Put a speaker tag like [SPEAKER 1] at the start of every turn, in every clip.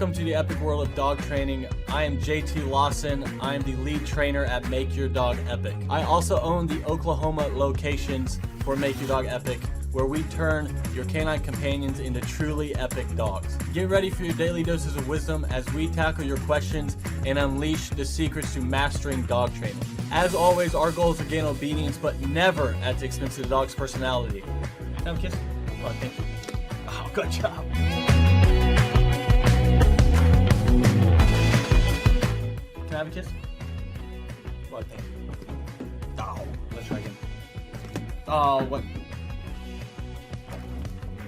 [SPEAKER 1] Welcome to the epic world of dog training. I am JT Lawson. I am the lead trainer at Make Your Dog Epic. I also own the Oklahoma locations for Make Your Dog Epic, where we turn your canine companions into truly epic dogs. Get ready for your daily doses of wisdom as we tackle your questions and unleash the secrets to mastering dog training. As always, our goal is to gain obedience, but never at the expense of the dog's personality. Can I have a kiss? Oh, thank you. Oh, good job. Can I have a kiss? Well, thank you. Oh, let's try again. Oh, what?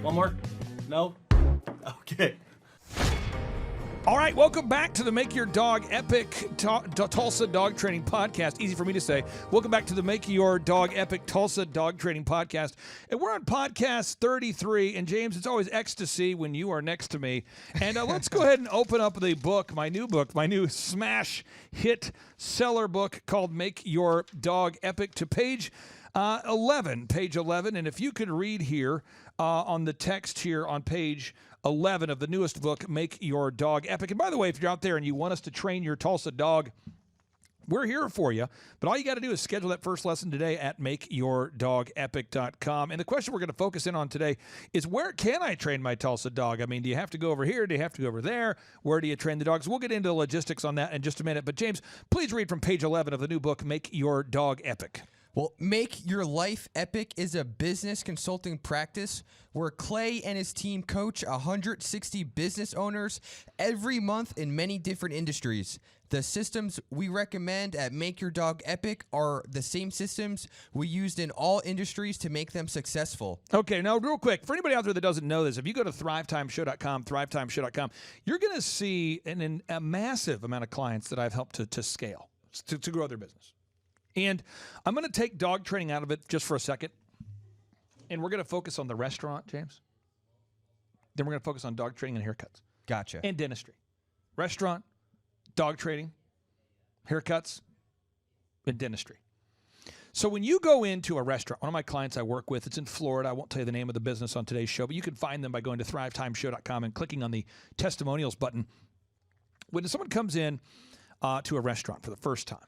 [SPEAKER 1] One more? No? Okay.
[SPEAKER 2] All right, welcome back to the Make Your Dog Epic Tulsa Dog Training Podcast. Easy for me to say. Welcome back to the Make Your Dog Epic Tulsa Dog Training Podcast. And we're on podcast 33. And James, it's always ecstasy when you are next to me. And let's go ahead and open up the book, my new smash hit seller book called Make Your Dog Epic, to page 11. And if you could read here on the text here on page 11 of the newest book, Make Your Dog Epic. And by the way, if you're out there and you want us to train your Tulsa dog, we're here for you. But all you got to do is schedule that first lesson today at makeyourdogepic.com. And the question we're going to focus in on today is, where can I train my Tulsa dog? I mean, do you have to go over here? Do you have to go over there? Where do you train the dogs? We'll get into the logistics on that in just a minute. But James, please read from page 11 of the new book, Make Your Dog Epic.
[SPEAKER 3] Well, Make Your Life Epic is a business consulting practice where Clay and his team coach 160 business owners every month in many different industries. The systems we recommend at Make Your Dog Epic are the same systems we used in all industries to make them successful.
[SPEAKER 2] Okay, now real quick, for anybody out there that doesn't know this, if you go to thrivetimeshow.com, you're going to see a massive amount of clients that I've helped to scale, to grow their business. And I'm going to take dog training out of it just for a second. And we're going to focus on the restaurant, James. Then we're going to focus on dog training and haircuts.
[SPEAKER 3] Gotcha.
[SPEAKER 2] And dentistry. Restaurant, dog training, haircuts, and dentistry. So when you go into a restaurant, one of my clients I work with, it's in Florida. I won't tell you the name of the business on today's show, but you can find them by going to thrivetimeshow.com and clicking on the testimonials button. When someone comes in to a restaurant for the first time,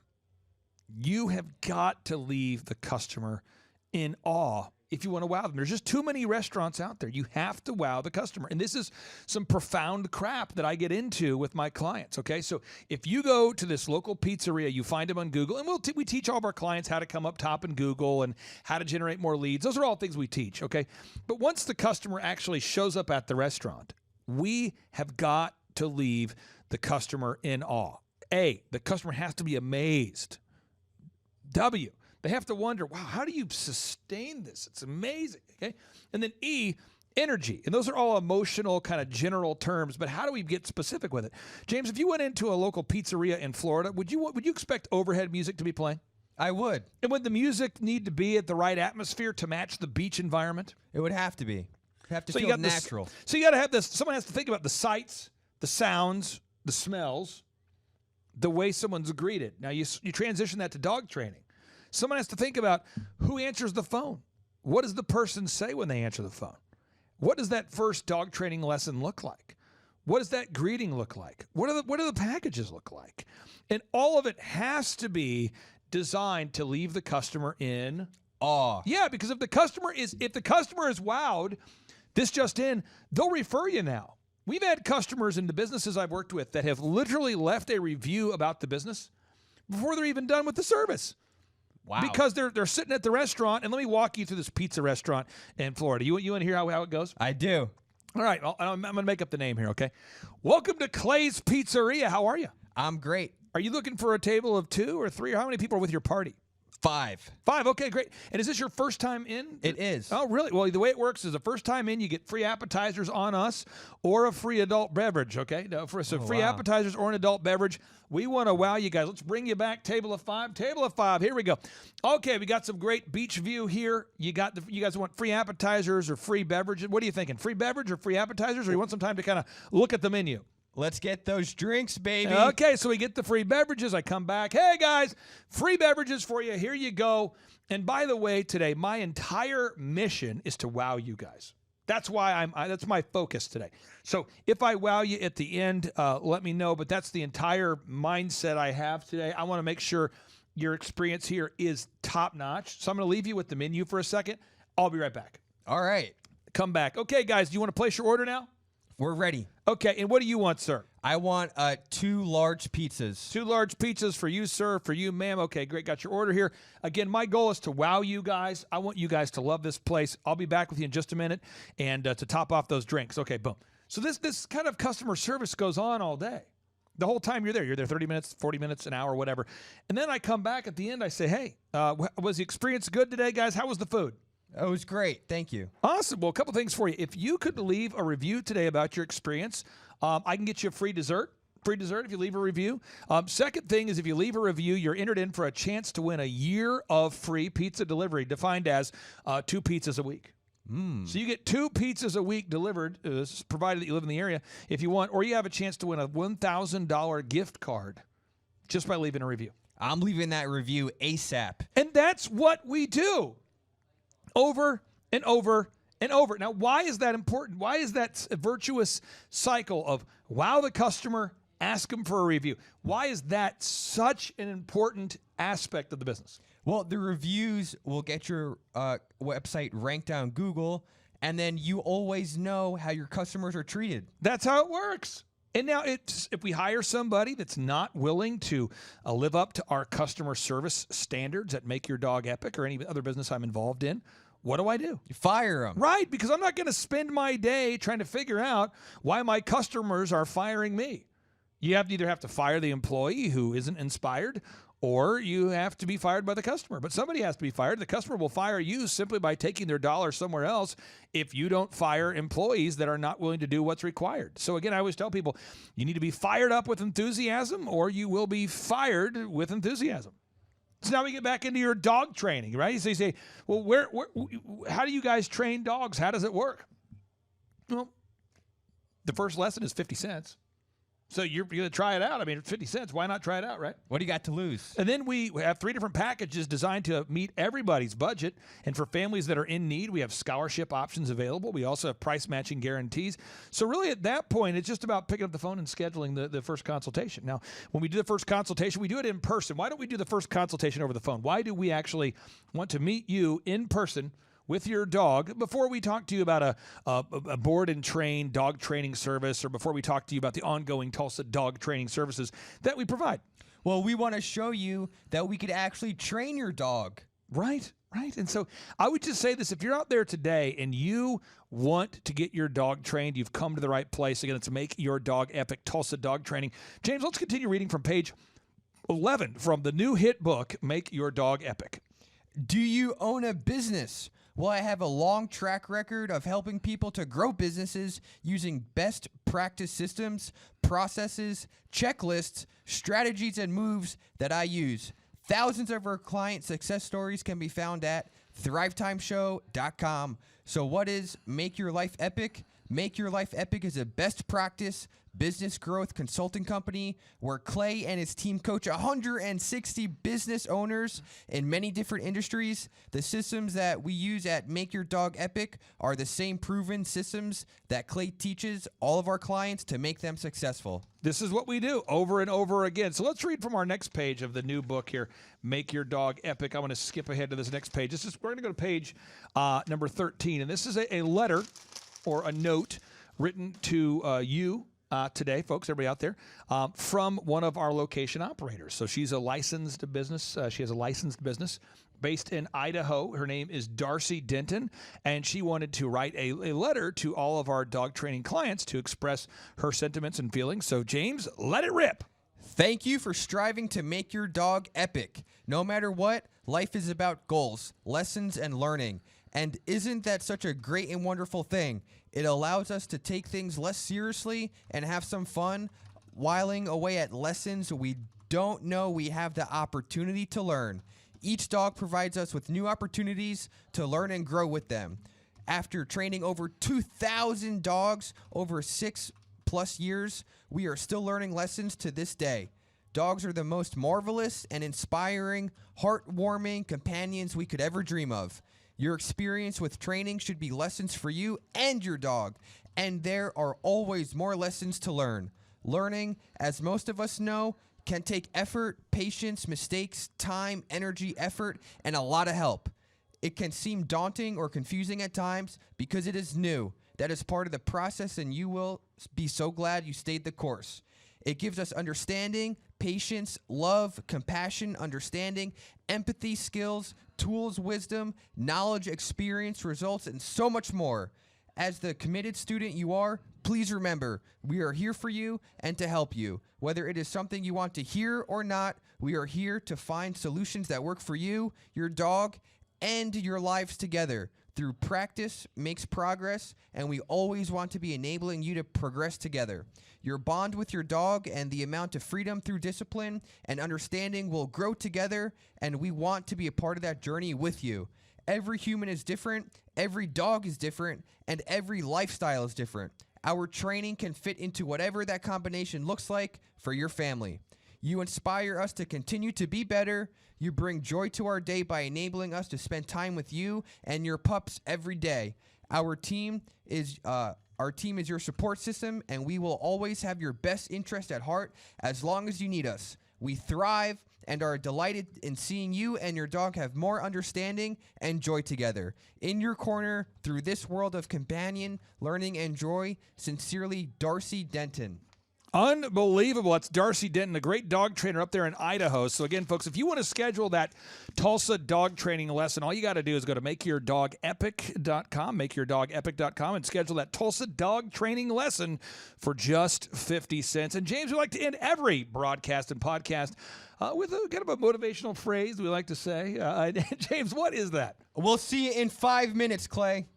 [SPEAKER 2] you have got to leave the customer in awe if you want to wow them. There's just too many restaurants out there. You have to wow the customer. And this is some profound crap that I get into with my clients, okay? So if you go to this local pizzeria, you find them on Google, and we teach all of our clients how to come up top in Google and how to generate more leads. Those are all things we teach, okay? But once the customer actually shows up at the restaurant, we have got to leave the customer in awe. A, the customer has to be amazed. W, they have to wonder, wow, how do you sustain this? It's amazing, okay? And then E, energy. And those are all emotional kind of general terms, but how do we get specific with it? James, if you went into a local pizzeria in Florida, would you expect overhead music to be playing?
[SPEAKER 3] I would.
[SPEAKER 2] And would the music need to be at the right atmosphere to match the beach environment?
[SPEAKER 3] It would have to be. It'd have to feel natural.
[SPEAKER 2] So you got to have this. Someone has to think about the sights, the sounds, the smells, the way someone's greeted. Now, you transition that to dog training. Someone has to think about who answers the phone. What does the person say when they answer the phone? What does that first dog training lesson look like? What does that greeting look like? What do the packages look like? And all of it has to be designed to leave the customer in awe. Yeah, because if the customer is wowed, this just in, they'll refer you now. We've had customers in the businesses I've worked with that have literally left a review about the business before they're even done with the service.
[SPEAKER 3] Wow.
[SPEAKER 2] Because they're sitting at the restaurant, and let me walk you through this pizza restaurant in Florida. You want to hear how it goes?
[SPEAKER 3] I do.
[SPEAKER 2] All right, I'm going to make up the name here, okay? Welcome to Clay's Pizzeria. How are you?
[SPEAKER 3] I'm great.
[SPEAKER 2] Are you looking for a table of 2 or 3, or how many people are with your party?
[SPEAKER 3] 5.
[SPEAKER 2] 5, okay, great. And is this your first time in?
[SPEAKER 3] It is.
[SPEAKER 2] Oh, really? Well, the way it works is the first time in, you get free appetizers on us or a free adult beverage, okay? Free appetizers or an adult beverage. We want to wow you guys. Let's bring you back. Table of 5. Table of 5. Here we go. Okay, we got some great beach view here. You guys want free appetizers or free beverages? What are you thinking? Free beverage or free appetizers, or you want some time to kind of look at the menu?
[SPEAKER 3] Let's get those drinks, baby.
[SPEAKER 2] Okay, so we get the free beverages. I come back. Hey, guys, free beverages for you. Here you go. And by the way, today, my entire mission is to wow you guys. That's why that's my focus today. So if I wow you at the end, let me know. But that's the entire mindset I have today. I want to make sure your experience here is top notch. So I'm going to leave you with the menu for a second. I'll be right back.
[SPEAKER 3] All right.
[SPEAKER 2] Come back. Okay, guys, do you want to place your order now?
[SPEAKER 3] We're ready.
[SPEAKER 2] Okay, and what do you want, sir?
[SPEAKER 3] I want 2 large pizzas.
[SPEAKER 2] 2 large pizzas for you, sir, for you, ma'am. Okay, great. Got your order here. Again, my goal is to wow you guys. I want you guys to love this place. I'll be back with you in just a minute and to top off those drinks. Okay, boom. So this kind of customer service goes on all day. The whole time you're there. You're there 30 minutes, 40 minutes, an hour, whatever. And then I come back at the end. I say, hey, was the experience good today, guys? How was the food?
[SPEAKER 3] It was great. Thank you.
[SPEAKER 2] Awesome. Well, a couple things for you. If you could leave a review today about your experience, I can get you a free dessert. Free dessert if you leave a review. Second thing is if you leave a review, you're entered in for a chance to win a year of free pizza delivery, defined as 2 pizzas a week. So you get 2 pizzas a week delivered, provided that you live in the area if you want, or you have a chance to win a $1,000 gift card just by leaving a review.
[SPEAKER 3] I'm leaving that review ASAP.
[SPEAKER 2] And that's what we do over and over and over. Now, why is that important? Why is that a virtuous cycle of wow the customer, ask them for a review? Why is that such an important aspect of the business?
[SPEAKER 3] Well, the reviews will get your website ranked on Google, and then you always know how your customers are treated.
[SPEAKER 2] That's how it works. And now if we hire somebody that's not willing to live up to our customer service standards at Make Your Dog Epic or any other business I'm involved in, what do?
[SPEAKER 3] You fire them.
[SPEAKER 2] Right, because I'm not going to spend my day trying to figure out why my customers are firing me. You either have to fire the employee who isn't inspired, or you have to be fired by the customer. But somebody has to be fired. The customer will fire you simply by taking their dollar somewhere else if you don't fire employees that are not willing to do what's required. So again, I always tell people, you need to be fired up with enthusiasm, or you will be fired with enthusiasm. So now we get back into your dog training, right? So you say, well, how do you guys train dogs? How does it work? Well, the first lesson is 50 cents. So you're going to try it out. I mean, 50 cents. Why not try it out, right?
[SPEAKER 3] What do you got to lose?
[SPEAKER 2] And then we have 3 different packages designed to meet everybody's budget. And for families that are in need, we have scholarship options available. We also have price matching guarantees. So really at that point, it's just about picking up the phone and scheduling the first consultation. Now, when we do the first consultation, we do it in person. Why don't we do the first consultation over the phone? Why do we actually want to meet you in person with your dog before we talk to you about a board and train dog training service, or before we talk to you about the ongoing Tulsa Dog training services that we provide?
[SPEAKER 3] Well, we want to show you that we could actually train your dog.
[SPEAKER 2] Right. And so I would just say this: if you're out there today and you want to get your dog trained, you've come to the right place. Again, it's Make Your Dog Epic Tulsa Dog Training. James, let's continue reading from page 11 from the new hit book, Make Your Dog Epic.
[SPEAKER 3] Do you own a business? Well, I have a long track record of helping people to grow businesses using best practice systems, processes, checklists, strategies, and moves that I use. Thousands of our client success stories can be found at thrivetimeshow.com. So what is Make Your Life Epic? Make Your Life Epic is a best practice business growth consulting company where Clay and his team coach 160 business owners in many different industries. The systems that we use at Make Your Dog Epic are the same proven systems that Clay teaches all of our clients to make them successful.
[SPEAKER 2] This is what we do over and over again. So let's read from our next page of the new book here, Make Your Dog Epic. I want to skip ahead to this next page. We're going to go to page number 13, and this is a letter or a note written to you today, folks, everybody out there, from one of our location operators. So she's a licensed business. She has a licensed business based in Idaho. Her name is Darcy Denton, and she wanted to write a letter to all of our dog training clients to express her sentiments and feelings. So, James, let it rip.
[SPEAKER 3] Thank you for striving to make your dog epic. No matter what, life is about goals, lessons, and learning. And isn't that such a great and wonderful thing? It allows us to take things less seriously and have some fun, whiling away at lessons we don't know we have the opportunity to learn. Each dog provides us with new opportunities to learn and grow with them. After training over 2,000 dogs over 6+ years, we are still learning lessons to this day. Dogs are the most marvelous and inspiring, heartwarming companions we could ever dream of. Your experience with training should be lessons for you and your dog, and there are always more lessons to learn. Learning, as most of us know, can take effort, patience, mistakes, time, energy, effort, and a lot of help. It can seem daunting or confusing at times because it is new. That is part of the process, and you will be so glad you stayed the course. It gives us understanding, patience, love, compassion, understanding, empathy, skills, tools, wisdom, knowledge, experience, results, and so much more. As the committed student you are, please remember, we are here for you and to help you. Whether it is something you want to hear or not, we are here to find solutions that work for you, your dog, and your lives together. Through practice makes progress, and we always want to be enabling you to progress together. Your bond with your dog and the amount of freedom through discipline and understanding will grow together, and we want to be a part of that journey with you. Every human is different, every dog is different, and every lifestyle is different. Our training can fit into whatever that combination looks like for your family. You inspire us to continue to be better. You bring joy to our day by enabling us to spend time with you and your pups every day. Our team is your support system, and we will always have your best interest at heart as long as you need us. We thrive and are delighted in seeing you and your dog have more understanding and joy together. In your corner, through this world of companion, learning, and joy, sincerely, Darcy Denton.
[SPEAKER 2] Unbelievable. That's Darcy Denton, a great dog trainer up there in Idaho. So again, folks, if you want to schedule that Tulsa dog training lesson, all you got to do is go to makeyourdogepic.com, and schedule that Tulsa dog training lesson for just 50 cents. And James, we like to end every broadcast and podcast with a kind of a motivational phrase we like to say. James, what is that?
[SPEAKER 3] We'll see you in 5 minutes, Clay.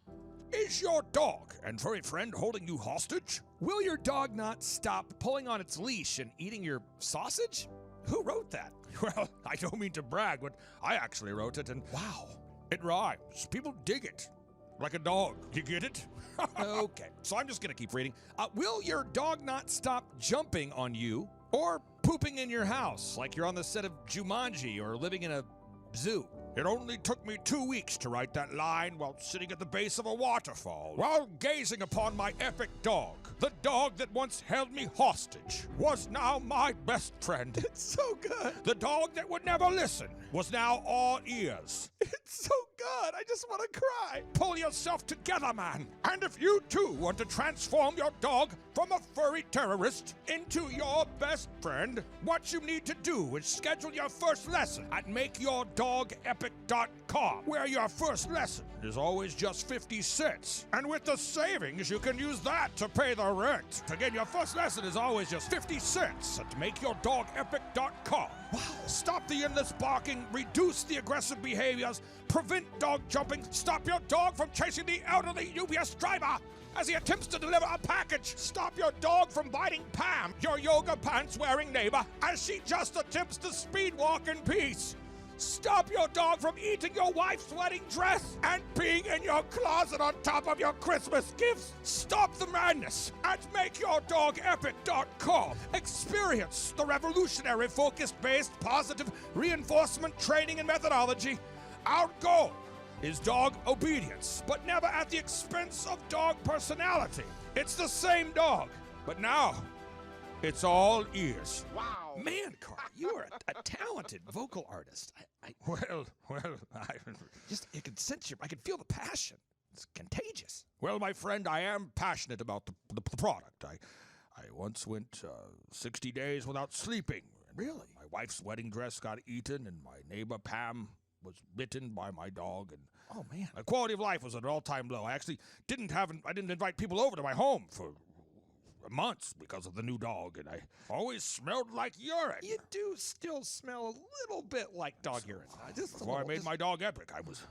[SPEAKER 2] Is your dog and furry friend holding you hostage? Will your dog not stop pulling on its leash and eating your sausage? Who wrote that? Well, I don't mean to brag, but I actually wrote it, and wow, it rhymes. People dig it. Like a dog. You get it? Okay, so I'm just going to keep reading. Will your dog not stop jumping on you or pooping in your house like you're on the set of Jumanji or living in a zoo? It only took me 2 weeks to write that line while sitting at the base of a waterfall, while gazing upon my epic dog. The dog that once held me hostage was now my best friend. It's so good. The dog that would never listen was now all ears. It's so good. I just want to cry. Pull yourself together, man. And if you too want to transform your dog from a furry terrorist into your best friend, what you need to do is schedule your first lesson at makeyourdogepic.com, where your first lesson is always just 50 cents. And with the savings, you can use that to pay the rent. Again, your first lesson is always just 50 cents at makeyourdogepic.com. Wow. Stop the endless barking, reduce the aggressive behaviors, prevent dog jumping, stop your dog from chasing the elderly UPS driver as he attempts to deliver a package. Stop your dog from biting Pam, your yoga pants-wearing neighbor, as she just attempts to speed walk in peace. Stop your dog from eating your wife's wedding dress and peeing in your closet on top of your Christmas gifts. Stop the madness at makeyourdogepic.com. Experience the revolutionary focus-based positive reinforcement training and methodology. Our goal is dog obedience, but never at the expense of dog personality. It's the same dog, but now it's all ears. Wow. Man, Carl, you are a talented vocal artist. I can sense I can feel the passion. It's contagious. Well, my friend, I am passionate about the product. I once went 60 days without sleeping. Really? My wife's wedding dress got eaten, and my neighbor Pam was bitten by my dog, and oh man, my quality of life was at an all-time low. I actually didn't invite people over to my home for months because of the new dog, and I always smelled like urine. You do still smell a little bit like dog urine. Before I made my dog epic, I was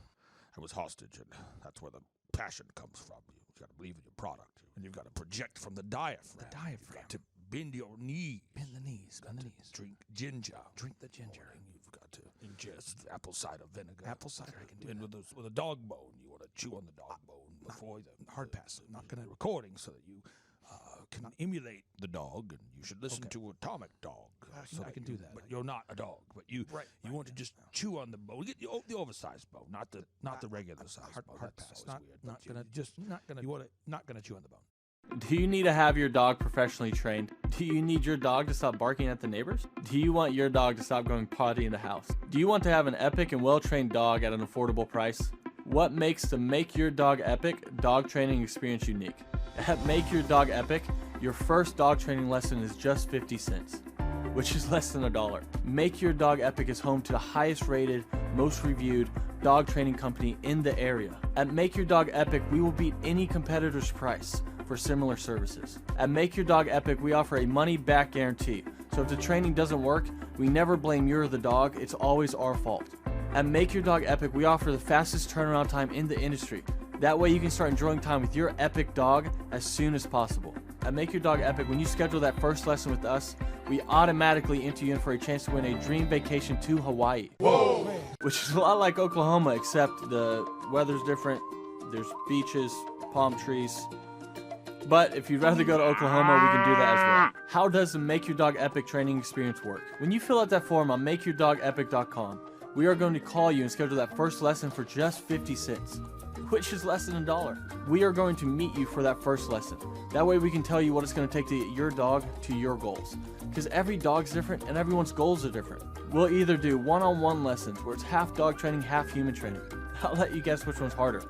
[SPEAKER 2] hostage, and that's where the passion comes from. You've got to believe in your product, and you've got to project from the diaphragm. You've got to bend your knees. Bend the knees. Bend the knees. Drink ginger. Drink the ginger. And you've got to ingest apple cider vinegar. Apple cider, I can do. And with a dog bone, you want to chew on the dog bone before the hard pass. Not going to recording so that you can emulate the dog, and you should listen to Atomic Dog.
[SPEAKER 3] I can do that.
[SPEAKER 2] But you're not a dog. But you want to just chew on the bone. Get the oversized bone, not the regular size bone. That's always weird. Not gonna chew on the bone.
[SPEAKER 1] Do you need to have your dog professionally trained? Do you need your dog to stop barking at the neighbors? Do you want your dog to stop going potty in the house? Do you want to have an epic and well-trained dog at an affordable price? What makes the Make Your Dog Epic dog training experience unique? At Make Your Dog Epic, your first dog training lesson is just 50 cents, which is less than $1. Make Your Dog Epic is home to the highest rated, most reviewed dog training company in the area. At Make Your Dog Epic, we will beat any competitor's price for similar services. At Make Your Dog Epic, we offer a money-back guarantee. So if the training doesn't work, we never blame you or the dog, it's always our fault. At Make Your Dog Epic, we offer the fastest turnaround time in the industry. That way you can start enjoying time with your epic dog as soon as possible. At Make Your Dog Epic, when you schedule that first lesson with us, we automatically enter you in for a chance to win a dream vacation to Hawaii. Whoa! Which is a lot like Oklahoma, except the weather's different. There's beaches, palm trees. But if you'd rather go to Oklahoma, we can do that as well. How does the Make Your Dog Epic training experience work? When you fill out that form on makeyourdogepic.com, we are going to call you and schedule that first lesson for just 50 cents, which is less than $1. We are going to meet you for that first lesson. That way we can tell you what it's going to take to get your dog to your goals. Because every dog's different and everyone's goals are different. We'll either do one-on-one lessons where it's half dog training, half human training. I'll let you guess which one's harder.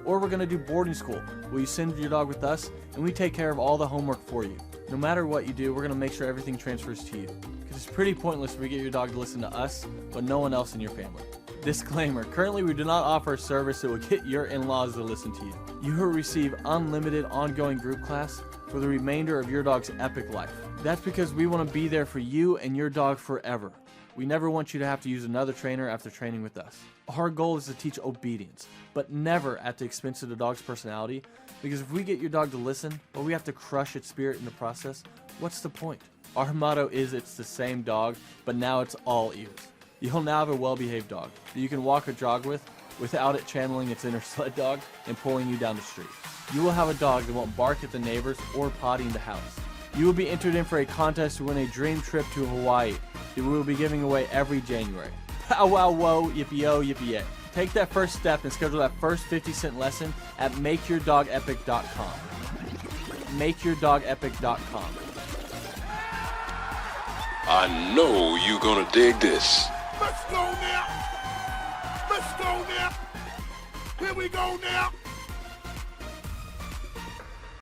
[SPEAKER 1] Or we're going to do boarding school, where you send your dog with us and we take care of all the homework for you. No matter what you do, we're going to make sure everything transfers to you. Because it's pretty pointless if we get your dog to listen to us, but no one else in your family. Disclaimer, currently we do not offer a service that will get your in-laws to listen to you. You will receive unlimited ongoing group class for the remainder of your dog's epic life. That's because we want to be there for you and your dog forever. We never want you to have to use another trainer after training with us. Our goal is to teach obedience, but never at the expense of the dog's personality, because if we get your dog to listen, but we have to crush its spirit in the process, what's the point? Our motto is it's the same dog, but now it's all ears. You'll now have a well-behaved dog that you can walk or jog with without it channeling its inner sled dog and pulling you down the street. You will have a dog that won't bark at the neighbors or potty in the house. You will be entered in for a contest to win a dream trip to Hawaii that we will be giving away every January. Pow wow whoa, yippee-yo, yippee-yay. Take that first step and schedule that first 50-cent lesson at makeyourdogepic.com. Makeyourdogepic.com.
[SPEAKER 4] I know you gonna dig this.
[SPEAKER 5] Let's go now. Let's go now. Here we go now.